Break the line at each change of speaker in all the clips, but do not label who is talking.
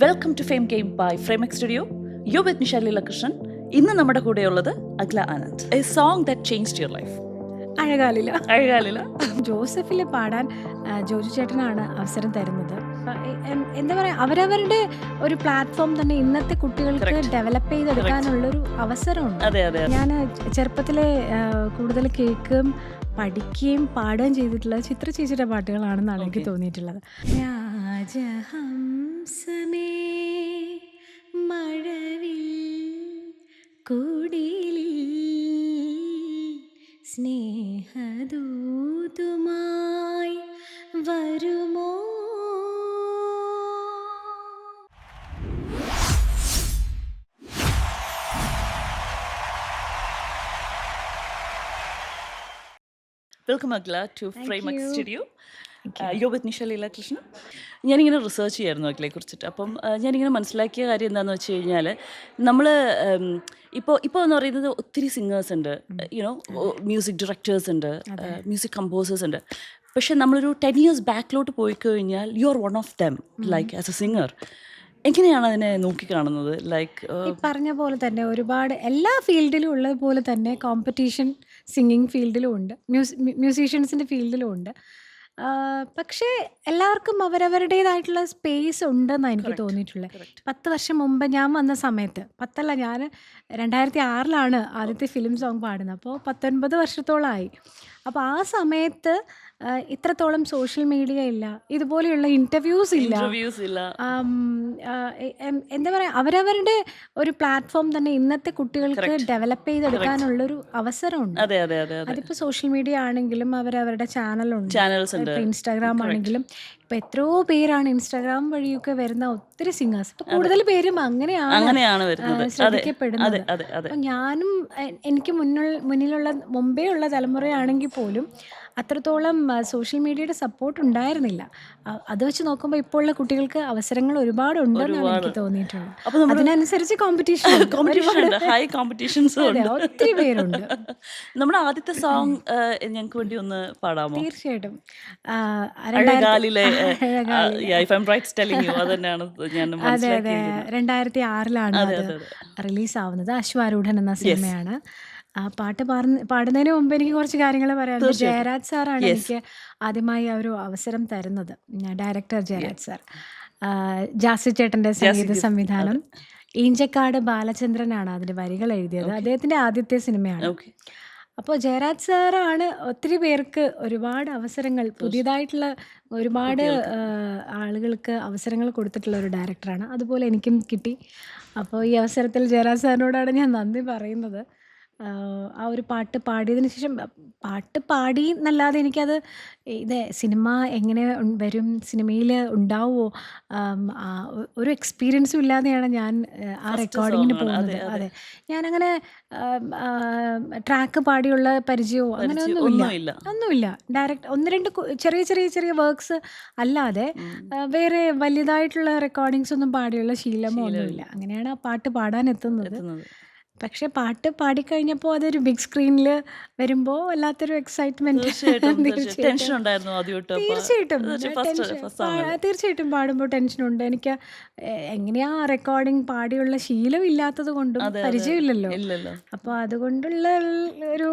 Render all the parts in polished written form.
Welcome to fame game by Framex studio. You with Nisha Leelakrishnan. ഇന്ന് നമ്മുടെ കൂടെയുള്ളത് Akhila Anand. A song that changed your life.
അഴകാലില
അഴകാലില.
ജോസഫിൽ പാടാൻ ജോജു ചേട്ടനാണ് അവസരം തരുന്നത്. എന്താ പറയുക, അവരവരുടെ ഒരു പ്ലാറ്റ്ഫോം തന്നെ ഇന്നത്തെ കുട്ടികൾക്ക് ഡെവലപ്പ് ചെയ്തെടുക്കാനുള്ളൊരു അവസരമുണ്ട്.
അതെ അതെ.
ഞാൻ ചെറുപ്പത്തിലെ കൂടുതൽ കേൾക്കുകയും പഠിക്കുകയും പാടുകയും ചെയ്തിട്ടുള്ളത് ചിത്ര ചേച്ചിയുടെ പാട്ടുകളാണെന്നാണ് എനിക്ക് തോന്നിയിട്ടുള്ളത്. രാജഹംസമേ മഴവിൽ കുടിലിൽ സ്നേഹദൂതുമായി വരുമോ?
Welcome Akhila to Framex studio. You with Nisha Leelakrishnan. ഞാനിങ്ങനെ റിസർച്ച് ചെയ്യായിരുന്നു അഖിലയെ കുറിച്ചിട്ട്. അപ്പം ഞാനിങ്ങനെ മനസ്സിലാക്കിയ കാര്യം എന്താണെന്ന് വെച്ച് കഴിഞ്ഞാൽ, നമ്മൾ ഇപ്പോൾ എന്ന് പറയുന്നത് ഒത്തിരി സിംഗേഴ്സ് ഉണ്ട്, യുനോ, മ്യൂസിക് ഡയറക്ടേഴ്സ് ഉണ്ട്, മ്യൂസിക് കമ്പോസേഴ്സ് ഉണ്ട്. പക്ഷെ നമ്മളൊരു 10 years ബാക്കിലോട്ട് പോയി കഴിഞ്ഞാൽ you are one of them, like as A singer. എങ്ങനെയാണ് അതിനെ നോക്കിക്കാണുന്നത്? ലൈക്ക്
ഈ പറഞ്ഞ പോലെ തന്നെ ഒരുപാട് എല്ലാ ഫീൽഡിലും ഉള്ളതുപോലെ തന്നെ കോമ്പറ്റീഷൻ സിംഗിങ് ഫീൽഡിലും ഉണ്ട്, മ്യൂസീഷ്യൻസിൻ്റെ ഫീൽഡിലും ഉണ്ട്. പക്ഷേ എല്ലാവർക്കും അവരവരുടേതായിട്ടുള്ള സ്പേസ് ഉണ്ടെന്നാണ് എനിക്ക് തോന്നിയിട്ടുള്ളത്. 10 വർഷം മുമ്പ് ഞാൻ വന്ന സമയത്ത്, 10 ഞാൻ 2006 ആദ്യത്തെ ഫിലിം സോങ് പാടുന്നത്. അപ്പോൾ 19 വർഷത്തോളമായി. അപ്പോൾ ആ സമയത്ത് ഇത്രത്തോളം സോഷ്യൽ മീഡിയ ഇല്ല, ഇതുപോലെയുള്ള ഇൻ്റർവ്യൂസ് ഇല്ല. എന്താ പറയുക, അവരവരുടെ ഒരു പ്ലാറ്റ്ഫോം തന്നെ ഇന്നത്തെ കുട്ടികൾക്ക് ഡെവലപ്പ് ചെയ്തെടുക്കാനുള്ളൊരു അവസരമുണ്ട്. അതിപ്പോൾ സോഷ്യൽ മീഡിയ ആണെങ്കിലും അവരവരുടെ ചാനലുണ്ട്, ഇപ്പോൾ ഇൻസ്റ്റാഗ്രാം ആണെങ്കിലും. ഇപ്പം എത്രയോ പേരാണ് ഇൻസ്റ്റാഗ്രാം വഴിയൊക്കെ വരുന്ന ഒത്തിരി സിംഗേഴ്സ്. ഇപ്പം കൂടുതൽ പേരും അങ്ങനെയാണ് ശ്രദ്ധിക്കപ്പെടുന്നത്. അപ്പം ഞാനും എനിക്ക് മുന്നിലുള്ള മുമ്പേ ഉള്ള തലമുറയാണെങ്കിൽ പോലും അത്രത്തോളം സോഷ്യൽ മീഡിയയുടെ സപ്പോർട്ട് ഉണ്ടായിരുന്നില്ല. അത് വെച്ച് നോക്കുമ്പോൾ ഇപ്പോൾ ഉള്ള കുട്ടികൾക്ക് അവസരങ്ങൾ ഒരുപാടുണ്ടെന്നാണ് എനിക്ക് തോന്നിയിട്ടുള്ളത്. അതിനനുസരിച്ച്
ഹൈ കോമ്പറ്റീഷൻസ്
ഒത്തിരി പേരുണ്ട്.
നമ്മുടെ ആദ്യത്തെ സോങ് ഞങ്ങൾക്ക് വേണ്ടി ഒന്ന് പാടാമോ?
തീർച്ചയായിട്ടും. 2006 അത് റിലീസാവുന്നത്. അശ്വാരൂഢൻ എന്ന സിനിമയാണ്. ആ പാട്ട് പാടുന്നതിന് മുമ്പ് എനിക്ക് കുറച്ച് കാര്യങ്ങൾ പറയാനുണ്ട്. ജയരാജ് സാറാണ് എനിക്ക് ആദ്യമായി ആ ഒരു അവസരം തരുന്നത്. Director Jayaraj sir. ജാസി ചേട്ടൻ്റെ സംഗീത സംവിധാനം. ഈഞ്ചക്കാട് ബാലചന്ദ്രനാണ് അതിൻ്റെ വരികൾ എഴുതിയത്. അദ്ദേഹത്തിൻ്റെ ആദ്യത്തെ സിനിമയാണ്. അപ്പോൾ ജയരാജ് സാറാണ് ഒത്തിരി പേർക്ക് ഒരുപാട് അവസരങ്ങൾ, പുതിയതായിട്ടുള്ള ഒരുപാട് ആളുകൾക്ക് അവസരങ്ങൾ കൊടുത്തിട്ടുള്ള ഒരു ഡയറക്ടറാണ്. അതുപോലെ എനിക്കും കിട്ടി. അപ്പോൾ ഈ അവസരത്തിൽ ജയരാജ് സാറിനോടാണ് ഞാൻ നന്ദി പറയുന്നത്. ആ ഒരു പാട്ട് പാടിയതിന് ശേഷം, പാട്ട് പാടി എന്നല്ലാതെ എനിക്കത് സിനിമ എങ്ങനെ വരും, സിനിമയിൽ ഉണ്ടാവുമോ, ഒരു എക്സ്പീരിയൻസും ഇല്ലാതെയാണ് ഞാൻ ആ റെക്കോർഡിങ്ങിന് പോകുന്നത്. അതെ, ഞാനങ്ങനെ ട്രാക്ക് പാടിയുള്ള പരിചയമോ അങ്ങനെ ഒന്നുമില്ല. ഡയറക്റ്റ് 1-2 ചെറിയ വർക്ക്സ് അല്ലാതെ വേറെ വലിയതായിട്ടുള്ള റെക്കോർഡിങ്സ് ഒന്നും പാടിയുള്ള ശീലമോ ഒന്നുമില്ല. അങ്ങനെയാണ് ആ പാട്ട് പാടാൻ എത്തുന്നത്. പക്ഷെ പാട്ട് പാടിക്കഴിഞ്ഞപ്പോൾ അതൊരു ബിഗ് സ്ക്രീനിൽ വരുമ്പോൾ വല്ലാത്തൊരു എക്സൈറ്റ്മെന്റ്. തീർച്ചയായിട്ടും പാടുമ്പോൾ ടെൻഷനുണ്ട്. എനിക്ക് എങ്ങനെയാ റെക്കോർഡിങ് പാടിയുള്ള ശീലം ഇല്ലാത്തത് കൊണ്ടും പരിചയമില്ലല്ലോ. അപ്പോൾ അതുകൊണ്ടുള്ള ഒരു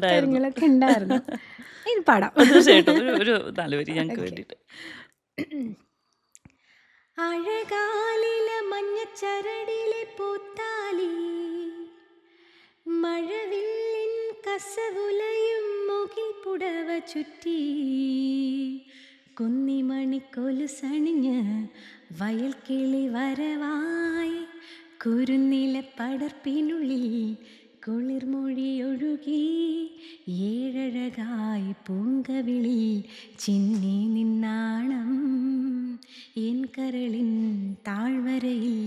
കാര്യങ്ങളൊക്കെ ഉണ്ടായിരുന്നു. ഇത് പാടാം. അഴകാലില മഞ്ഞച്ചരടിലെ പൂത്താലി, മഴവില്ലിൻ കസവുലയും മുകിൽ പുടവ ചുറ്റി, കുന്നിമണിക്കൊലുസണിഞ്ഞ് വയൽ കിളി വരവായി, കുരുന്നില പടർപ്പിനുള്ളിൽ കുളിർമൊഴിയൊഴുകി, ഏഴഴകായി പൂങ്കവിളിൽ ചിന്നി നിന്നാണം, എൻ കരളിൻ താഴ്വരയിൽ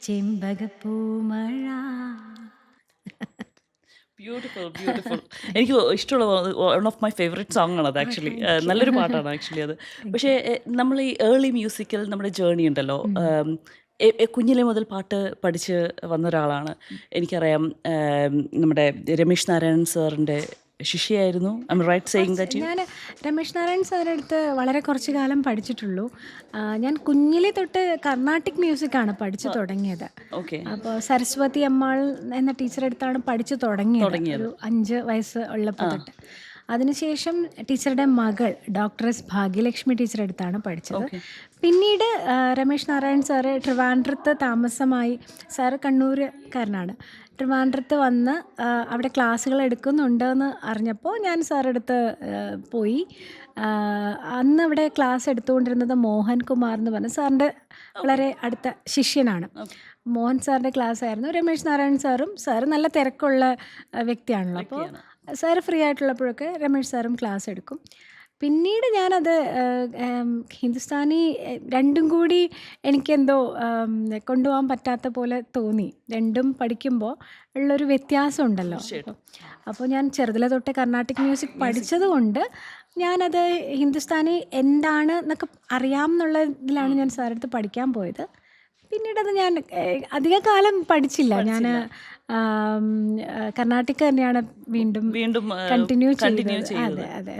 ചെമ്പകപ്പൂമഴ.
ബ്യൂട്ടിഫുൾ. എനിക്ക് ഇഷ്ടമുള്ള one of my favourite song ആണ് അത്. ആക്ച്വലി നല്ലൊരു പാട്ടാണ് ആക്ച്വലി അത്. പക്ഷേ നമ്മൾ ഈ ഏർലി മ്യൂസിക്കൽ നമ്മുടെ ജേർണി ഉണ്ടല്ലോ, കുഞ്ഞിലെ മുതൽ പാട്ട് പഠിച്ച് വന്ന ഒരാളാണ്. എനിക്കറിയാം നമ്മുടെ രമേശ് നാരായണൻ സാറിൻ്റെ ശിഷ്യയായിരുന്നു. I am right saying that you?
ഞാൻ രമേശ് നാരായൺ സാറിൻ്റെ അടുത്ത് വളരെ കുറച്ച് കാലം പഠിച്ചിട്ടുള്ളൂ. ഞാൻ കുഞ്ഞിലെ തൊട്ട് കർണാട്ടിക് മ്യൂസിക്കാണ് പഠിച്ചു തുടങ്ങിയത്.
ഓക്കെ.
അപ്പോൾ സരസ്വതി അമ്മാൾ എന്ന ടീച്ചറുടെ അടുത്താണ് പഠിച്ചു തുടങ്ങിയത് ഒരു 5 വയസ്സ് ഉള്ളപ്പോൾ തൊട്ട്. അതിനുശേഷം ടീച്ചറുടെ മകൾ ഡോക്ടർ എസ് ഭാഗ്യലക്ഷ്മി ടീച്ചറുടെ അടുത്താണ് പഠിച്ചത്. പിന്നീട് രമേശ് നാരായൺ സാറ് ട്രിവാൻഡ്രത്ത് താമസമായി. സാറ് കണ്ണൂരുകാരനാണ്. ട്രിവാൻഡ്രത്ത് വന്ന് അവിടെ ക്ലാസ്സുകൾ എടുക്കുന്നുണ്ടെന്ന് അറിഞ്ഞപ്പോൾ ഞാൻ സാറുടെ അടുത്ത് പോയി. അന്ന് അവിടെ ക്ലാസ് എടുത്തുകൊണ്ടിരുന്നത് മോഹൻ കുമാർ എന്ന് പറഞ്ഞ സാറിൻ്റെ വളരെ അടുത്ത ശിഷ്യനാണ്. മോഹൻ സാറിൻ്റെ ക്ലാസ് ആയിരുന്നു. രമേശ് നാരായൺ സാറും സാറ് നല്ല തിരക്കുള്ള വ്യക്തിയാണല്ലോ. അപ്പോൾ സാറ് ഫ്രീ ആയിട്ടുള്ളപ്പോഴൊക്കെ രമേശ് സാറും ക്ലാസ് എടുക്കും. പിന്നീട് ഞാനത് ഹിന്ദുസ്ഥാനി രണ്ടും കൂടി എനിക്കെന്തോ കൊണ്ടുപോകാൻ പറ്റാത്ത പോലെ തോന്നി. രണ്ടും പഠിക്കുമ്പോൾ ഉള്ളൊരു വ്യത്യാസം ഉണ്ടല്ലോ. അപ്പോൾ ഞാൻ ചെറുതിലെ തൊട്ട് കർണാട്ടിക് മ്യൂസിക് പഠിച്ചത് കൊണ്ട് ഞാനത് ഹിന്ദുസ്ഥാനി എന്താണ് എന്നൊക്കെ അറിയാം എന്നുള്ള ഇതിലാണ് ഞാൻ സാറിൻ്റെ അടുത്ത് പഠിക്കാൻ പോയത്. പിന്നീടത് ഞാൻ അധിക കാലം പഠിച്ചില്ല. ഞാൻ കർണാട്ടിക് തന്നെയാണ് വീണ്ടും കണ്ടിന്യൂ ചെയ്തത്. അതെ അതെ.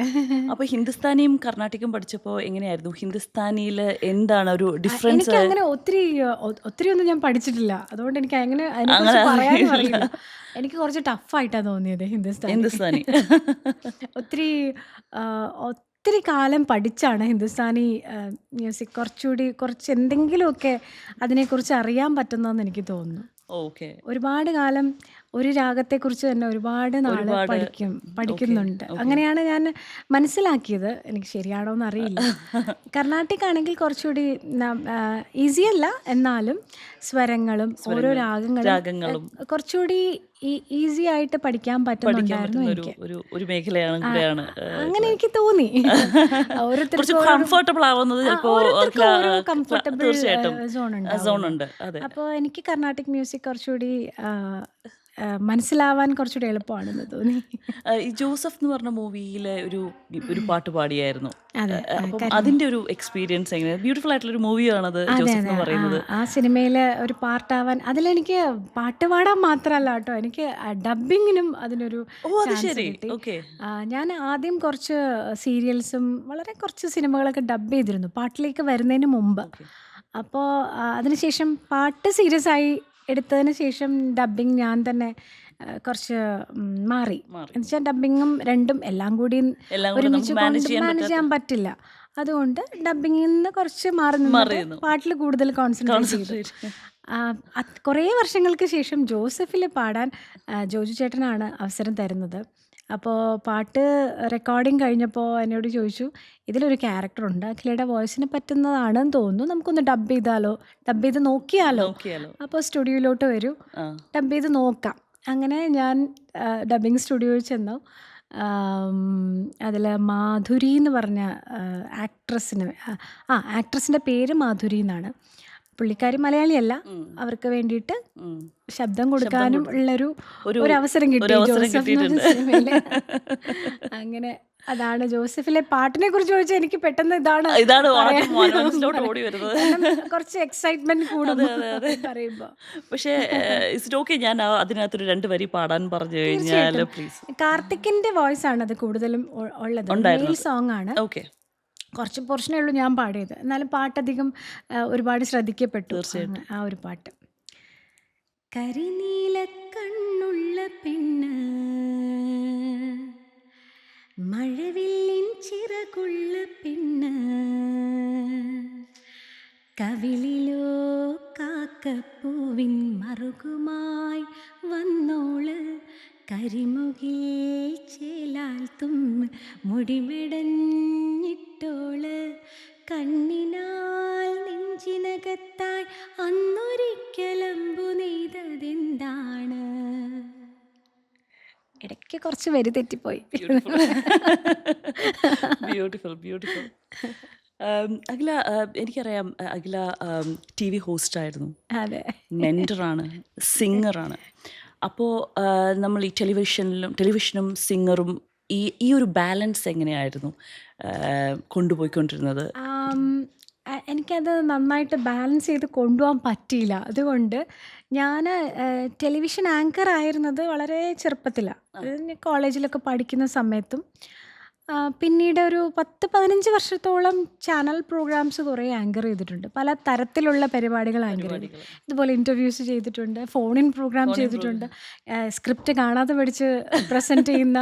അപ്പോൾ ഹിന്ദുസ്ഥാനിയും കർണാട്ടിക്കും പഠിച്ചപ്പോൾ എങ്ങനെയായിരുന്നു? ഹിന്ദുസ്ഥാനിയിൽ എന്താണ് ഒരു ഡിഫറൻസ്?
എനിക്ക് അങ്ങനെ ഒത്തിരി ഒന്നും ഞാൻ പഠിച്ചിട്ടില്ല. അതുകൊണ്ട് എനിക്ക് അങ്ങനെ അതിനെക്കുറിച്ച് പറയാനും അറിയില്ല. എനിക്ക് കുറച്ച് ടഫായിട്ടാണ് തോന്നിയത് ഹിന്ദുസ്ഥാനി. ഒത്തിരി കാലം പഠിച്ചാണ് ഹിന്ദുസ്ഥാനി മ്യൂസിക് കുറച്ച് എന്തെങ്കിലുമൊക്കെ അതിനെക്കുറിച്ച് അറിയാൻ പറ്റുന്നതെന്ന് എനിക്ക് തോന്നുന്നു.
ഓക്കെ.
ഒരുപാട് കാലം ഒരു രാഗത്തെക്കുറിച്ച് തന്നെ ഒരുപാട് നാൾ പഠിക്കുന്നുണ്ട്. അങ്ങനെയാണ് ഞാൻ മനസ്സിലാക്കിയത്. എനിക്ക് ശരിയാണോ എന്ന് അറിയില്ല. കർണാട്ടിക് ആണെങ്കിൽ കുറച്ചുകൂടി ഈസിയല്ല, എന്നാലും സ്വരങ്ങളും ഓരോ രാഗങ്ങളും കുറച്ചുകൂടി ഈസി ആയിട്ട് പഠിക്കാൻ പറ്റുന്നുണ്ടായിരുന്നു എനിക്ക്.
ഒരു മേഖലയാണ് കൂടെയാണ്.
അങ്ങനെ എനിക്ക് തോന്നി.
കംഫർട്ടബിൾ ആവുന്നത്
കംഫർട്ടബിൾ സോൺ ഉണ്ട്.
അതെ.
അപ്പോൾ എനിക്ക് കർണാട്ടിക് മ്യൂസിക് കുറച്ചുകൂടി മനസ്സിലാവാൻ കുറച്ചുകൂടി എളുപ്പമാണെന്ന് തോന്നി.
ഈ ജോസഫ് എന്ന് പറഞ്ഞ മൂവിയിലെ ഒരു പാട്ട് പാടിയായിരുന്നു. അപ്പം അതിന്റെ ഒരു എക്സ്പീരിയൻസ് എങ്ങനെയാണ്? ബ്യൂട്ടിഫുൾ ആയിട്ടുള്ളൊരു മൂവിയാണത് ജോസഫ് എന്ന് പറയുന്നത്.
ആ സിനിമയിൽ ഒരു പാർട്ടാവാൻ, അതിലെനിക്ക് പാട്ട് പാടാൻ മാത്രമല്ല കേട്ടോ, എനിക്ക് ഡബ്ബിങ്ങിനും അതിനൊരു ചാൻസ് കിട്ടി. ഞാൻ ആദ്യം കുറച്ച് സീരിയൽസും വളരെ കുറച്ച് സിനിമകളൊക്കെ ഡബ് ചെയ്തിരുന്നു പാട്ടിലേക്ക് വരുന്നതിന് മുമ്പ്. അപ്പോൾ അതിനുശേഷം പാട്ട് സീരിയസ് ആയി എടുത്തതിന് ശേഷം ഡബ്ബിങ് ഞാൻ തന്നെ കുറച്ച് മാറി. എന്നുവെച്ചാൽ ഡബ്ബിങ്ങും രണ്ടും എല്ലാം കൂടി ഒരുമിച്ച് മാനേജ് ചെയ്യാൻ പറ്റില്ല. അതുകൊണ്ട് ഡബ്ബിങ്ങിൽ നിന്ന് കുറച്ച് മാറി നിന്ന് പാട്ടിൽ കൂടുതൽ കോൺസെൻട്രേറ്റ് ചെയ്തു. കുറേ വർഷങ്ങൾക്ക് ശേഷം ജോസഫിൽ പാടാൻ ജോജു ചേട്ടനാണ് അവസരം തരുന്നത്. അപ്പോൾ പാട്ട് റെക്കോർഡിങ് കഴിഞ്ഞപ്പോൾ എന്നോട് ചോദിച്ചു, ഇതിലൊരു ക്യാരക്ടറുണ്ട്, അഖിലയുടെ വോയിസിന് പറ്റുന്നതാണെന്ന് തോന്നുന്നു, നമുക്കൊന്ന് ഡബ് ചെയ്ത് നോക്കിയാലോ. അപ്പോൾ സ്റ്റുഡിയോയിലോട്ട് വരൂ, ഡബ് ചെയ്ത് നോക്കാം. അങ്ങനെ ഞാൻ ഡബ്ബിങ് സ്റ്റുഡിയോയിൽ ചെന്നു. അതിൽ മാധുരി എന്ന് പറഞ്ഞ ആക്ട്രസിൻ്റെ പേര് മാധുരി എന്നാണ്. പുള്ളിക്കാരി മലയാളിയല്ല. അവർക്ക് വേണ്ടിയിട്ട് ശബ്ദം കൊടുക്കാനും ഉള്ളൊരു അവസരം കിട്ടി ജോസഫ് സിനിമയില്. അങ്ങനെ അതാണ് ജോസഫിലെ പാട്ടിനെ കുറിച്ച് ചോദിച്ചാൽ എനിക്ക് പെട്ടെന്ന് ഇതാണ് കുറച്ച് എക്സൈറ്റ്മെന്റ് കൂടും പറയുമ്പോ.
പക്ഷേ ഞാൻ അതിനകത്തൊരു 2 വരി പാടാൻ പറഞ്ഞു കഴിഞ്ഞാൽ
കാർത്തിക്കിന്റെ വോയിസ് ആണ് അത് കൂടുതലും ഉള്ളത്. മെയിൽ സോങ് ആണ്. കുറച്ച് പോർഷനേ ഉള്ളൂ ഞാൻ പാടിയത്, എന്നാലും പാട്ടധികം ഒരുപാട് ശ്രദ്ധിക്കപ്പെട്ടു ആ ഒരു പാട്ട്. കരിനീല കണ്ണുള്ള പെണ്ണ്, മഴവില്ലിൻ ചിറകുള്ള പെണ്ണ്, കവിളിലോ കാക്കപ്പൂവിൻ മറുകുമായി വന്നോള്, കരിമുകിൽ ചേലാൽ മുടിമെടഞ്ഞിട്ടോള്, കണ്ണിനാൽ നെഞ്ചിനകത്തായി അന്നൊരിക്കലമ്പു നെയ്തതെന്താണ്. ഇടയ്ക്ക് കുറച്ച് വരി തെറ്റിപ്പോയി.
ബ്യൂട്ടിഫുൾ. അഖില, എനിക്കറിയാം അഖില TV ഹോസ്റ്റായിരുന്നു, മെൻറ്ററാണ്, സിംഗറാണ്. അപ്പോൾ നമ്മൾ ഈ ടെലിവിഷനും സിംഗറും ഈ ഒരു ബാലൻസ് എങ്ങനെയായിരുന്നു കൊണ്ടുപോയിക്കൊണ്ടിരുന്നത്?
എനിക്കത് നന്നായിട്ട് ബാലൻസ് ചെയ്ത് കൊണ്ടുപോകാൻ പറ്റിയില്ല. അതുകൊണ്ട് ഞാന് ടെലിവിഷൻ ആങ്കർ ആയിരുന്നത് വളരെ ചെറുപ്പത്തിലാ. ഞാൻ കോളേജിലൊക്കെ പഠിക്കുന്ന സമയത്തും പിന്നീട് ഒരു 10, 15 വർഷത്തോളം ചാനൽ പ്രോഗ്രാംസ് കുറേ ആങ്കർ ചെയ്തിട്ടുണ്ട്. പല തരത്തിലുള്ള പരിപാടികൾ ആങ്കർ ചെയ്തു. ഇതുപോലെ ഇൻ്റർവ്യൂസ് ചെയ്തിട്ടുണ്ട്, ഫോൺ ഇൻ പ്രോഗ്രാം ചെയ്തിട്ടുണ്ട്, സ്ക്രിപ്റ്റ് കാണാതെ പഠിച്ച് പ്രസൻറ്റ് ചെയ്യുന്ന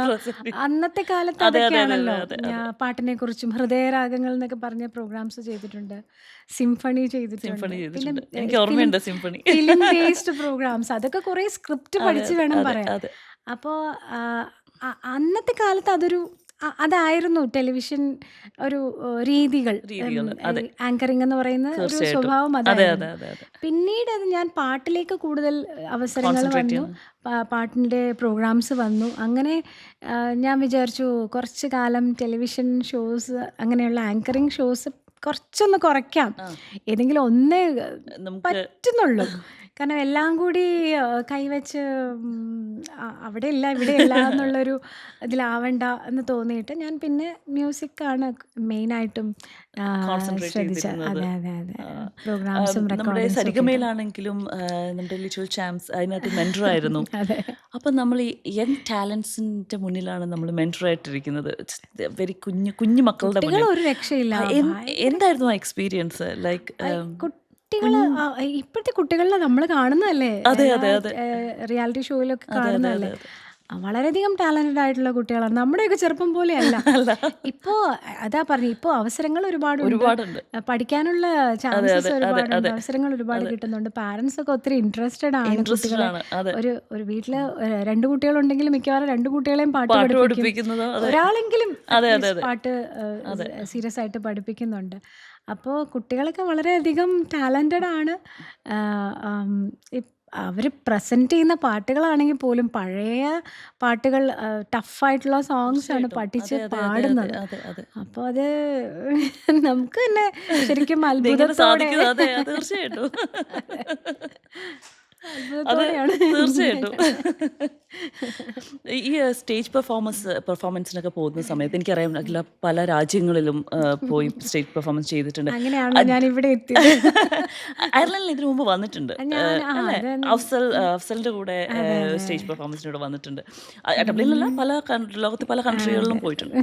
അന്നത്തെ കാലത്ത് അതൊക്കെയാണല്ലോ. പാട്ടിനെക്കുറിച്ചും ഹൃദയരാഗങ്ങൾ എന്നൊക്കെ പറഞ്ഞ പ്രോഗ്രാംസ് ചെയ്തിട്ടുണ്ട്, സിംഫണി ചെയ്തിട്ടുണ്ട്, പിന്നെ ഫിലിം ബേസ്ഡ് പ്രോഗ്രാംസ്, അതൊക്കെ കുറേ സ്ക്രിപ്റ്റ് പഠിച്ച് വേണം പറയാൻ. അപ്പോൾ അന്നത്തെ കാലത്ത് അതായിരുന്നു ടെലിവിഷൻ ഒരു രീതികൾ. ആങ്കറിംഗ് എന്ന് പറയുന്ന ഒരു സ്വഭാവം അതായിരുന്നു. പിന്നീട് അത് ഞാൻ പാട്ടിലേക്ക് കൂടുതൽ അവസരങ്ങൾ വന്നു, പാട്ടിൻ്റെ പ്രോഗ്രാംസ് വന്നു. അങ്ങനെ ഞാൻ വിചാരിച്ചു കുറച്ച് കാലം ടെലിവിഷൻ ഷോസ്, അങ്ങനെയുള്ള ആങ്കറിംഗ് ഷോസ് കുറച്ചൊന്ന് കുറയ്ക്കാം, ഏതെങ്കിലും ഒന്നേ പറ്റുന്നുള്ളൂ. കാരണം എല്ലാം കൂടി കൈവച്ച് അവിടെ ഇല്ല ഇവിടെ ഇല്ല എന്നുള്ളൊരു ഇതിലാവണ്ട എന്ന് തോന്നിയിട്ട് ഞാൻ പിന്നെ മ്യൂസിക്കാണ് മെയിനായിട്ടും ശ്രദ്ധിച്ചത്. അതെ അതെ അതെ, പ്രോഗ്രാംസും
നമ്മുടെ സരിഗമയിലാണെങ്കിലും നമ്മുടെ ലിറ്റിൽ ചാംപ്സ് അതിനകത്ത് മെൻറ്ററായിരുന്നു. അപ്പം നമ്മൾ ഈ യങ് ടാലൻസിൻ്റെ മുന്നിലാണ് നമ്മൾ മെൻറ്ററായിട്ടിരിക്കുന്നത്, വെരി കുഞ്ഞു മക്കളുടെ മുന്നിൽ.
ഒരു രക്ഷയില്ല.
എന്തായിരുന്നു ആ എക്സ്പീരിയൻസ്? ലൈക്ക്
കുട്ടികള് ഇപ്പോഴത്തെ കുട്ടികളെ നമ്മൾ കാണുന്നതല്ലേ, റിയാലിറ്റി ഷോയിലൊക്കെ കാണുന്നതല്ലേ, വളരെയധികം ടാലന്റഡ് ആയിട്ടുള്ള കുട്ടികളാണ്. നമ്മുടെയൊക്കെ ചെറുപ്പം പോലെയല്ല. ഇപ്പോ അതാ പറഞ്ഞു, ഇപ്പോ അവസരങ്ങൾ ഒരുപാടുണ്ട്, പഠിക്കാനുള്ള ചാൻസസ് ഒരുപാടുണ്ട്, അവസരങ്ങൾ ഒരുപാട് കിട്ടുന്നുണ്ട്. പാരന്റ്സ് ഒക്കെ ഒത്തിരി ഇൻട്രസ്റ്റഡ് ആണ് കുട്ടികളെ. ഒരു വീട്ടില് 2 കുട്ടികളുണ്ടെങ്കിലും മിക്കവാറും 2 കുട്ടികളെയും പാട്ട് പഠിപ്പിക്കും, ഒരാളെങ്കിലും പാട്ട് സീരിയസ് ആയിട്ട് പഠിപ്പിക്കുന്നുണ്ട്. അപ്പോൾ കുട്ടികളൊക്കെ വളരെയധികം ടാലന്റഡ് ആണ്. അവർ പ്രസൻറ്റ് ചെയ്യുന്ന പാട്ടുകളാണെങ്കിൽ പോലും പഴയ പാട്ടുകൾ, ടഫായിട്ടുള്ള സോങ്സ് ആണ് പഠിച്ച് പാടുന്നത്. അപ്പോൾ അത് നമുക്ക് തന്നെ ശരിക്കും അത്ഭുതത്തോടെ
തീർച്ചയായിട്ടും തീർച്ചയായിട്ടും ഈ സ്റ്റേജ് പെർഫോമൻസിനൊക്കെ പോകുന്ന സമയത്ത് എനിക്കറിയാം പല രാജ്യങ്ങളിലും പോയി സ്റ്റേജ് പെർഫോമൻസ് ചെയ്തിട്ടുണ്ട്.
അങ്ങനെയാണ് ഞാൻ ഇവിടെ എത്തിയത്.
അയർലൻഡിൽ ഇതിനു മുമ്പ് വന്നിട്ടുണ്ട്, അഫ്സലിന്റെ കൂടെ സ്റ്റേജ് പെർഫോമൻസിനൂടെ വന്നിട്ടുണ്ട്. ഡബ്ലിനിലല്ല, ലോകത്ത് പല കൺട്രികളിലും പോയിട്ടുണ്ട്.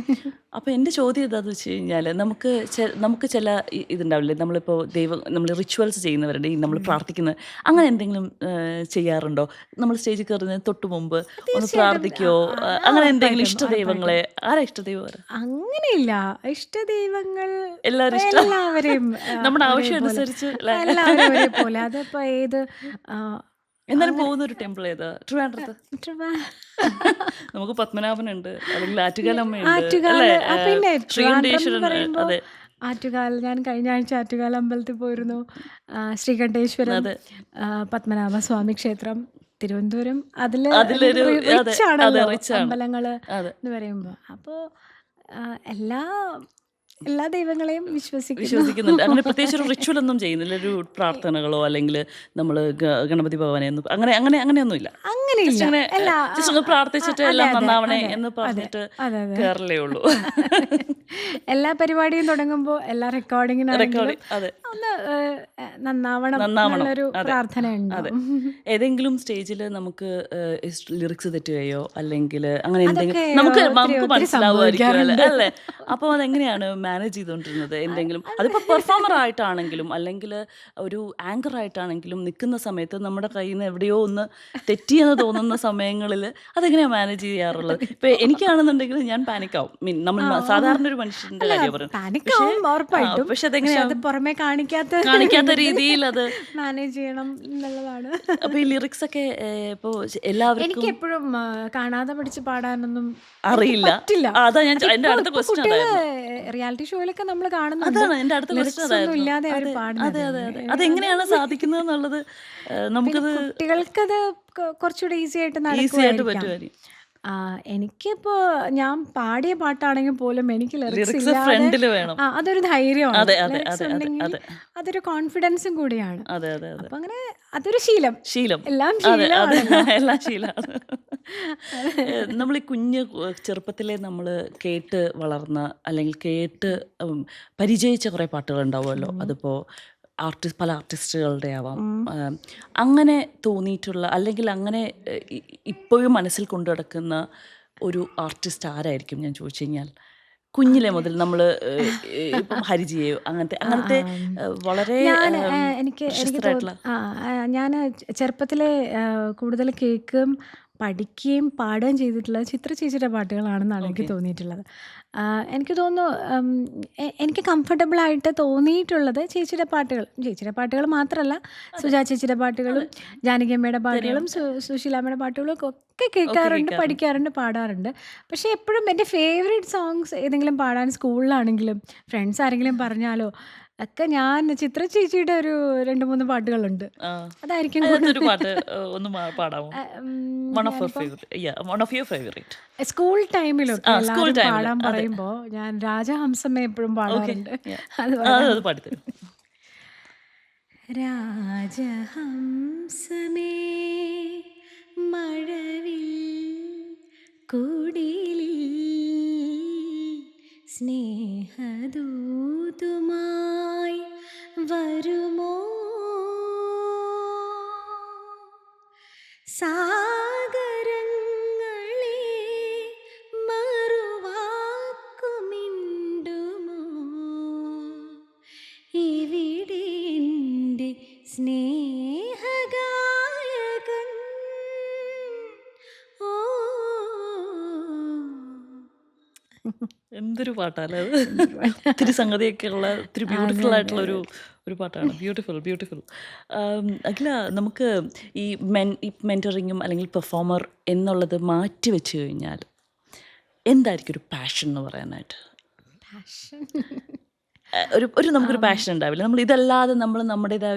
അപ്പോൾ എൻ്റെ ചോദ്യം എന്താണെന്ന് വെച്ച് കഴിഞ്ഞാൽ, നമുക്ക് ചില ഇതുണ്ടാവില്ലേ, നമ്മളിപ്പോൾ നമ്മൾ റിച്വൽസ് ചെയ്യുന്നവരുണ്ട്, നമ്മൾ പ്രാർത്ഥിക്കുന്നത്, അങ്ങനെ എന്തെങ്കിലും ചെയ്യാറുണ്ടോ? നമ്മൾ സ്റ്റേജിൽ കയറുന്നതിന് തൊട്ട് മുമ്പ് ഒന്ന് പ്രാർത്ഥിക്കോ, അങ്ങനെ എന്തെങ്കിലും? ഇഷ്ടദൈവങ്ങളെ ആരാ ഇഷ്ടദൈവം?
അങ്ങനെയില്ല, ഇഷ്ടദൈവങ്ങൾ
എല്ലാവരെയും നമ്മുടെ ആവശ്യം അനുസരിച്ച്
പോലെ. അതിപ്പോ ഏത്
എന്നാലും പോകുന്ന ഒരു ടെമ്പിൾ ഏതാ? ട്രിവാൻഡ്രത്ത് നമുക്ക് പത്മനാഭനുണ്ട്, അല്ലെങ്കിൽ ആറ്റുകാലമ്മയുണ്ട്, ശ്രീകണ്ഠേശ്വരൻ. അതെ,
ആറ്റുകാൽ, ഞാൻ കഴിഞ്ഞ ആഴ്ച ആറ്റുകാൽ അമ്പലത്തിൽ പോയിരുന്നു. ശ്രീകണ്ഠേശ്വരം, പത്മനാഭ സ്വാമി ക്ഷേത്രം, തിരുവനന്തപുരം, അതിലൊരു അമ്പലങ്ങള് എന്ന് പറയുമ്പോൾ. അപ്പോൾ എല്ലാ ദൈവങ്ങളെയും
വിശ്വസിക്കുന്നുണ്ട്. അങ്ങനെ പ്രത്യേകിച്ച് ഒരു റിച്വൽ ഒന്നും ചെയ്യുന്നില്ല, ഒരു പ്രാർത്ഥനകളോ അല്ലെങ്കിൽ നമ്മൾ ഗണപതി ഭവനെ അങ്ങനെയൊന്നും ഇല്ല. പ്രാർത്ഥിച്ചിട്ട് എല്ലാം നന്നാവണേ എന്ന് പറഞ്ഞിട്ട് കേറലേ ഉള്ളൂ.
എല്ലാ പരിപാടിയും തുടങ്ങുമ്പോൾ എല്ലാ റെക്കോർഡിങ്ങിനും ഒന്ന് നന്നാവണം ഒരു പ്രാർത്ഥന ഉണ്ട്.
ഏതെങ്കിലും സ്റ്റേജിൽ നമുക്ക് ലിറിക്സ് തെറ്റുകയോ അല്ലെങ്കിൽ അങ്ങനെ എന്തെങ്കിലും നമുക്ക് മനസ്സിലാവുമായിരിക്കും അല്ലേ? അപ്പോൾ അതെങ്ങനെയാണ് മാനേജ് ചെയ്തുകൊണ്ടിരുന്നത്? എന്തെങ്കിലും അതിപ്പോൾ പെർഫോമർ ആയിട്ടാണെങ്കിലും അല്ലെങ്കിൽ ഒരു ആങ്കർ ആയിട്ടാണെങ്കിലും നിൽക്കുന്ന സമയത്ത് നമ്മുടെ കയ്യിൽ നിന്ന് എവിടെയോ ഒന്ന് തെറ്റിയെന്ന് തോന്നുന്ന സമയങ്ങളിൽ അതെങ്ങനെയാണ് മാനേജ് ചെയ്യാറുള്ളത്? ഇപ്പം എനിക്കാണെന്നുണ്ടെങ്കിൽ ഞാൻ പാനിക്കാവും. നമ്മൾ സാധാരണ ഒരു മനുഷ്യന്റെ കാര്യം
പറയുന്നത്, പക്ഷെ അതെങ്ങനെയാണ് പുറമെ
കാണിക്കാത്ത രീതിയിൽ അത്
മാനേജ് ചെയ്യണം എന്നുള്ളതാണ്.
അപ്പൊ ഈ ലിറിക്സ് ഒക്കെ ഇപ്പോൾ എല്ലാവർക്കും
എനിക്ക് എപ്പോഴും കാണാതെ പഠിച്ച് പാടാനൊന്നും
അറിയില്ല. അതാ ഞാൻ എന്റെ അടുത്ത ക്വസ്റ്റ്യൻ
റിയാലിറ്റി ഷോയിലൊക്കെ നമ്മൾ കാണുന്നുണ്ട്, ഇല്ലാതെ അവർ പാടുന്നത്.
അതെങ്ങനെയാണ് സാധിക്കുന്നത് എന്നുള്ളത് നമുക്കത്
കുട്ടികൾക്കത് കുറച്ചുകൂടെ ഈസി ആയിട്ട്
പറ്റുമായിരിക്കും.
എനിക്കിപ്പോൾ ഞാൻ പാടിയ പാട്ടാണെങ്കിൽ പോലും എനിക്ക് ലിറിക്സ്
ലിറിക്സ്
ഇല്ലാതെ
ഫ്രണ്ടിൽ വേണം.
അതൊരു ധൈര്യമാണ്.
അതെ അതെ
ലിറിക്സ്
അതെ അതെ
ഉണ്ടെങ്കിൽ
അതെ
അതൊരു കോൺഫിഡൻസും കൂടിയാണ്.
അതെ അതെ അതെ
അപ്പം അങ്ങനെ അതൊരു ശീലം.
ശീലം.
എല്ലാം
അതെ അതെ
ശീലമാണല്ലോ.
എല്ലാം ശീലമാണ്. നമ്മൾ ഈ ചെറുപ്പത്തിലെ നമ്മൾ കേട്ട് വളർന്ന അല്ലെങ്കിൽ കേട്ട് പരിചയിച്ച കുറേ പാട്ടുകൾ ഉണ്ടാവുമല്ലോ. അതിപ്പോൾ പല ആർട്ടിസ്റ്റുകളുടെ ആവാം. അങ്ങനെ തോന്നിയിട്ടുള്ള അല്ലെങ്കിൽ അങ്ങനെ ഇപ്പോഴും മനസ്സിൽ കൊണ്ടു നടക്കുന്ന ഒരു ആർട്ടിസ്റ്റ് ആരായിരിക്കും ഞാൻ ചോദിച്ചു കഴിഞ്ഞാൽ? കുഞ്ഞിലെ മുതൽ നമ്മൾ ഇപ്പം ഹരിജിയോ അങ്ങനത്തെ വളരെ
എനിക്ക്
പ്രശസ്തരായിട്ടുള്ള
ഞാൻ ചെറുപ്പത്തിലെ കൂടുതൽ കേൾക്കുകയും പഠിക്കുകയും പാടുകയും ചെയ്തിട്ടുള്ളത് ചിത്ര ചേച്ചിയുടെ പാട്ടുകളാണെന്നാണ് എനിക്ക് തോന്നിയിട്ടുള്ളത്. എനിക്ക് തോന്നുന്നു എനിക്ക് കംഫർട്ടബിളായിട്ട് തോന്നിയിട്ടുള്ളത് ചേച്ചിയുടെ പാട്ടുകൾ മാത്രമല്ല, സുജാ ചേച്ചിയുടെ പാട്ടുകളും ജാനകിയമ്മയുടെ പാട്ടുകളും സുശീലാമ്മയുടെ പാട്ടുകളും ഒക്കെ കേൾക്കാറുണ്ട്, പഠിക്കാറുണ്ട്, പാടാറുണ്ട്. പക്ഷേ എപ്പോഴും എൻ്റെ ഫേവറേറ്റ് സോങ്സ് ഏതെങ്കിലും പാടാൻ സ്കൂളിലാണെങ്കിലും ഫ്രണ്ട്സ് ആരെങ്കിലും പറഞ്ഞാലോ ഒക്കെ ഞാൻ ചിത്ര ചേച്ചിയുടെ ഒരു 2-3 പാട്ടുകളുണ്ട്. അതായിരിക്കും
ഒരു പാട്ട് ഒന്ന് പാടാമോ? One of your favorite.
School ടൈമിലൊക്കെ
സ്കൂൾ
എല്ലാവരും
ടൈമിൽ
പാടാൻ
അതെ
പറയുമ്പോൾ ഞാൻ രാജഹംസമേ എപ്പോഴും
ഓക്കെ
പാടാറുണ്ട്. അത് പറയാം.
അത് പാടിത്തരും.
രാജഹംസമേ മഴവിൽ കുടിലിൽ സ്നേഹദൂതുമായി വരുമോ സാഗരങ്ങളെ മറുവാക്കുമിണ്ടുമോ ഇവിടെ എൻ്റെ സ്നേഹഗായകൻ ഓ
എന്തൊരു പാട്ടല്ലേ അത്. ഒത്തിരി സംഗതിയൊക്കെ ഉള്ള ഒത്തിരി ബ്യൂട്ടിഫുൾ ആയിട്ടുള്ള ഒരു പാട്ടാണ്. ബ്യൂട്ടിഫുൾ. അഖില, നമുക്ക് ഈ മെൻറ്ററിങ്ങും അല്ലെങ്കിൽ പെർഫോമർ എന്നുള്ളത് മാറ്റി വെച്ച് കഴിഞ്ഞാൽ എന്തായിരിക്കും ഒരു പാഷൻ എന്ന് പറയാനായിട്ട്?
പാഷൻ
നമുക്കൊരു പാഷൻ ഉണ്ടാവില്ല. നമ്മൾ ഇതല്ലാതെ നമ്മൾ നമ്മുടേതായ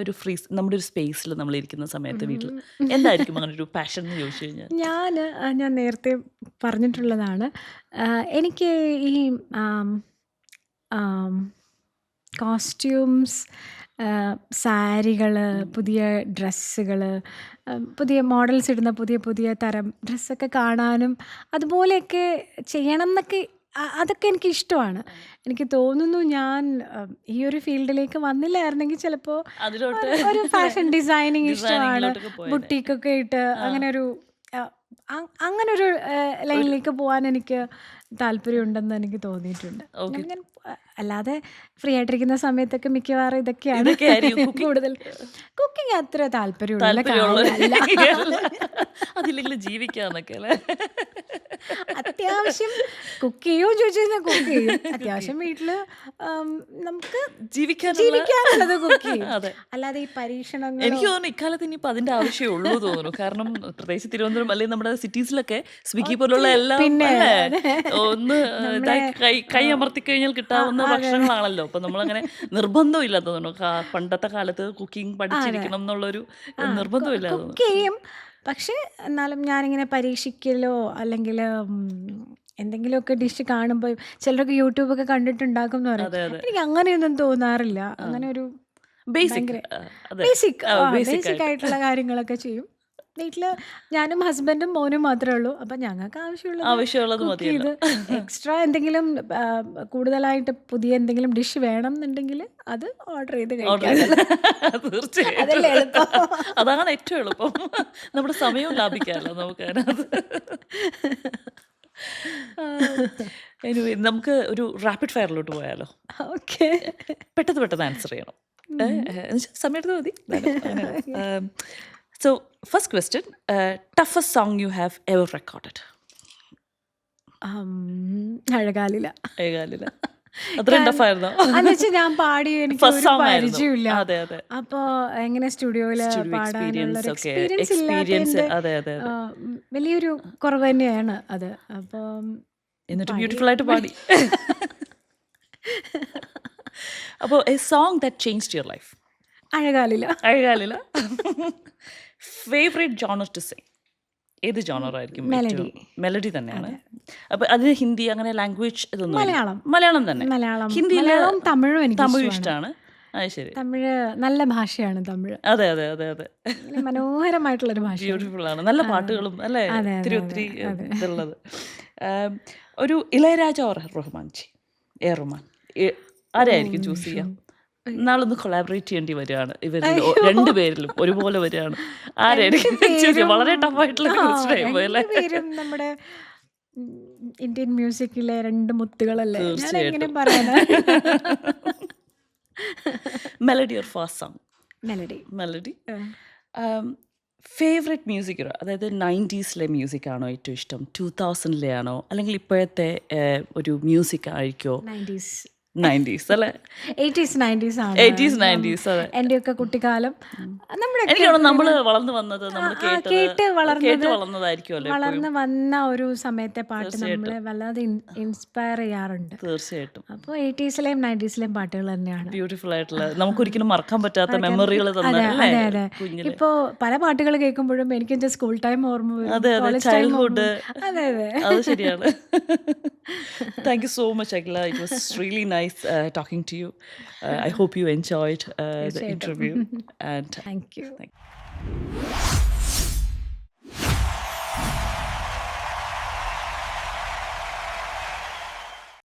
നമ്മുടെ ഒരു സ്പേസിൽ നമ്മൾ ഇരിക്കുന്ന സമയത്ത് വീട്ടിൽ എന്തായിരിക്കും അങ്ങനെ ഒരു പാഷൻ എന്ന് ചോദിച്ചു കഴിഞ്ഞാൽ?
ഞാൻ നേരത്തെ പറഞ്ഞിട്ടുള്ളതാണ്. എനിക്ക് ഈ കോസ്റ്റ്യൂംസ്, സാരികൾ, പുതിയ ഡ്രസ്സുകൾ, പുതിയ മോഡൽസ് ഇടുന്ന പുതിയ പുതിയ തരം ഡ്രസ്സൊക്കെ കാണാനും അതുപോലെയൊക്കെ ചെയ്യണം എന്നൊക്കെ അതൊക്കെ എനിക്ക് ഇഷ്ടമാണ്. എനിക്ക് തോന്നുന്നു ഞാൻ ഈ ഒരു ഫീൽഡിലേക്ക് വന്നില്ലായിരുന്നെങ്കിൽ ചിലപ്പോൾ
അതിലോട്ട്
ഒരു ഫാഷൻ ഡിസൈനിങ് ഇഷ്ടമാണ്.
ഡിസൈനിങ്ങിലോട്ടൊക്കെ പോയത്.
ബുട്ടീക്കൊക്കെ ഇട്ട് അങ്ങനൊരു ലൈനിലേക്ക് പോകാൻ എനിക്ക് താല്പര്യമുണ്ടെന്ന് എനിക്ക് തോന്നിയിട്ടുണ്ട്.
ഓക്കെ.
ഞാൻ അല്ലാതെ ഫ്രീ ആയിട്ടിരിക്കുന്ന സമയത്തൊക്കെ മിക്കവാറും ഇതൊക്കെയാണ്
ഇതൊക്കെ ആയിരിക്കും
കൂടുതൽ. കുക്കിംഗ് അത്ര താല്പര്യമുള്ള
താല്പര്യമുള്ള
കാര്യമല്ല.
അതില്ലെങ്കിൽ ജീവിക്കാന്നൊക്കെ അല്ലേ?
അത്യാവശ്യം കുക്ക് ചെയ്യുമോ ചോദിച്ചു കഴിഞ്ഞാൽ കുക്ക് ചെയ്യും. അത്യാവശ്യം വീട്ടിൽ നമുക്ക് ജീവിക്കാനുള്ളത് കുക്ക് ചെയ്യും.
അതെ.
അല്ലാതെ ഈ പരീക്ഷണങ്ങൾ
എനിക്ക് തോന്നുന്നു ഇക്കാലത്ത് ഇനിയിപ്പോൾ അതിന്റെ ആവശ്യമേ ഉള്ളൂ തോന്നുന്നു. കാരണം പ്രത്യേകിച്ച് തിരുവനന്തപുരം അല്ലെങ്കിൽ നമ്മുടെ സിറ്റീസിലൊക്കെ സ്വിഗ്ഗി പോലുള്ള എല്ലാം
പിന്നെ
അല്ലേ, ഒന്ന് കൈ അമർത്തി കഴിഞ്ഞാൽ കിട്ടാവുന്ന ഭക്ഷണങ്ങളാണല്ലോ. അപ്പൊ നമ്മളങ്ങനെ നിർബന്ധമില്ല തോന്നുന്നു. പണ്ടത്തെ കാലത്ത് കുക്കിംഗ് പഠിച്ചിരിക്കണം എന്നുള്ളൊരു നിർബന്ധമില്ല തോന്നുന്നു.
കുക്ക് ചെയ്യും. പക്ഷേ എന്നാലും ഞാനിങ്ങനെ പരീക്ഷിക്കലോ അല്ലെങ്കിൽ എന്തെങ്കിലുമൊക്കെ ഡിഷ് കാണുമ്പോൾ ചിലരൊക്കെ യൂട്യൂബൊക്കെ കണ്ടിട്ടുണ്ടാക്കും എന്ന് പറയും.
അതെ അതെ
എനിക്ക് അങ്ങനെയൊന്നും തോന്നാറില്ല. അങ്ങനെ ഒരു
ബേസിക്
ഭയങ്കര
അതെ
ബേസിക്
ബേസിക്
ബേസിക് ആയിട്ടുള്ള കാര്യങ്ങളൊക്കെ ചെയ്യും. വീട്ടിൽ ഞാനും ഹസ്ബൻഡും മോനും മാത്രമേ ഉള്ളൂ. അപ്പം ഞങ്ങൾക്ക്
ആവശ്യമുള്ളത്
കുക്ക് ചെയ്ത്
മതിയല്ലോ.
എക്സ്ട്രാ എന്തെങ്കിലും കൂടുതലായിട്ട് പുതിയ എന്തെങ്കിലും ഡിഷ് വേണം എന്നുണ്ടെങ്കിൽ അത് ഓർഡർ ചെയ്ത്
ഓർഡർ
കഴിക്കാം.
തീർച്ചയായിട്ടും
അതല്ലേ എളുപ്പം.
അതാണ് ഏറ്റവും എളുപ്പം. നമ്മുടെ സമയവും ലാഭിക്കാമല്ലോ നമുക്ക് അതിനകത്ത്. എനിവേ, നമുക്ക് ഒരു റാപ്പിഡ് ഫയറിലോട്ട് പോയാലോ?
ഓക്കെ.
പെട്ടെന്ന് ആൻസർ ചെയ്യണം. സമയം എടുത്താൽ മതി. So first question, toughest song you have ever recorded?
അഴകാലില.
ഏകാലില. അത്രയും ടഫായിരുന്നോ?
എന്നുവെച്ചാൽ ഞാൻ പാടി എനിക്ക്
ഫസ്റ്റ്
ഒരു
സോങ് ആയിരുന്നു.
പരിചയമില്ല.
അതെ അതെ.
അപ്പോൾ എങ്ങനെ സ്റ്റുഡിയോയിൽ
സ്റ്റുഡിയോ
പാടാനുള്ള
എക്സ്പീരിയൻസ് ഒക്കെ
എക്സ്പീരിയൻസ്
എക്സ്പീരിയൻസ്
ഇല്ലാത്തതിൻ്റെ
അതെ അതെ അതെ.
വലിയൊരു കുറവ് തന്നെയാണ് അത്. അപ്പം
എന്നിട്ട്
പാടി
ബ്യൂട്ടിഫുൾ ആയിട്ട് പാടി. അപ്പോൾ a song that changed your life?
അഴകാലില.
അഴകാലില. Favourite genre to sing? ഏത് ജോണറായിരിക്കും?
മെലഡി.
മെലഡി തന്നെയാണ്. അപ്പോൾ അതിന് ഹിന്ദി അങ്ങനെ ലാംഗ്വേജ് ഇതൊന്നും ഇല്ല?
മലയാളം.
മലയാളം തന്നെ.
മലയാളവും തമിഴും എനിക്ക്
തമിഴ് ഇഷ്ടമാണ്. അത് ശരി.
തമിഴ് നല്ല ഭാഷയാണ് തമിഴ്.
അതെ അതെ അതെ അതെ.
നല്ല മനോഹരമായിട്ടുള്ളൊരു ഭാഷ.
ബ്യൂട്ടിഫുൾ ആണ്. നല്ല പാട്ടുകളും അല്ലേ, ഒത്തിരി ഇതുള്ളത്. ഒരു Ilaiyaraaja or Rahman G, A Rahman, ആരായിരിക്കും ചൂസ് ചെയ്യാം? നാളൊന്ന് കൊളാബറേറ്റ് ചെയ്യേണ്ടി വരികയാണ് ഇവരിൽ രണ്ടുപേരിലും ഒരുപോലെ വരികയാണ്. ആരായിരിക്കും ചൂസ് ചെയ്യാം? വളരെ ടഫായിട്ടുള്ള ക്വസ്റ്റ്യൻ ആയിപ്പോയി അല്ലേ?
നമ്മുടെ ഇന്ത്യൻ മ്യൂസിക്കിലെ രണ്ട് മുത്തുകളല്ലേ, ഞാൻ
തീർച്ചയായിട്ടും.
എങ്ങനെ പറയാനാ.
Melody or fast song?
Melody.
Melody. Favourite music, അതായത് 90s മ്യൂസിക് ആണോ ഏറ്റവും ഇഷ്ടം, 2000 ആണോ, അല്ലെങ്കിൽ ഇപ്പോഴത്തെ ഒരു മ്യൂസിക് ആയിരിക്കോ? 90s അല്ലേ?
80s 90s ആണ്
80s 90s. അതെ.
എന്റെയൊക്കെ കുട്ടിക്കാലം.
എനിക്ക് തോന്നുന്നു നമ്മൾ വളർന്നു വന്നത്, നമ്മൾ
കേട്ട്
വളർന്നതായിരിക്കുമല്ലോ.
വളർന്ന് വന്ന ഒരു സമയത്തെ പാട്ട് നമ്മളെ വല്ലാതെ ഇൻസ്പയർ ചെയ്യാറുണ്ട്.
തീർച്ചയായിട്ടും.
അപ്പോൾ 80s-ലെയും 90s-ലെയും പാട്ടുകൾ തന്നെയാണ്
ബ്യൂട്ടിഫുൾ ആയിട്ടുള്ള, നമുക്കൊരിക്കലും മറക്കാൻ പറ്റാത്ത മെമ്മറികൾ
അതെ
തന്നെ
അതെ
അല്ലേ
അതെ.
കുഞ്ഞിലെ?
ഇപ്പോ പല പാട്ടുകൾ കേൾക്കുമ്പോഴും എനിക്ക് എന്റെ സ്കൂൾ ടൈം ഓർമ്മ വരും,
അതെ അതെ,
college time ഓർമ്മ
ചൈൽഡ്ഹുഡ്.
വരും. അതെ അതെ.
അത് ശരിയാണ്. Thank you so much Akhila. It was really nice talking to you. I hope you enjoyed the interview. And
Thank you.
thank you.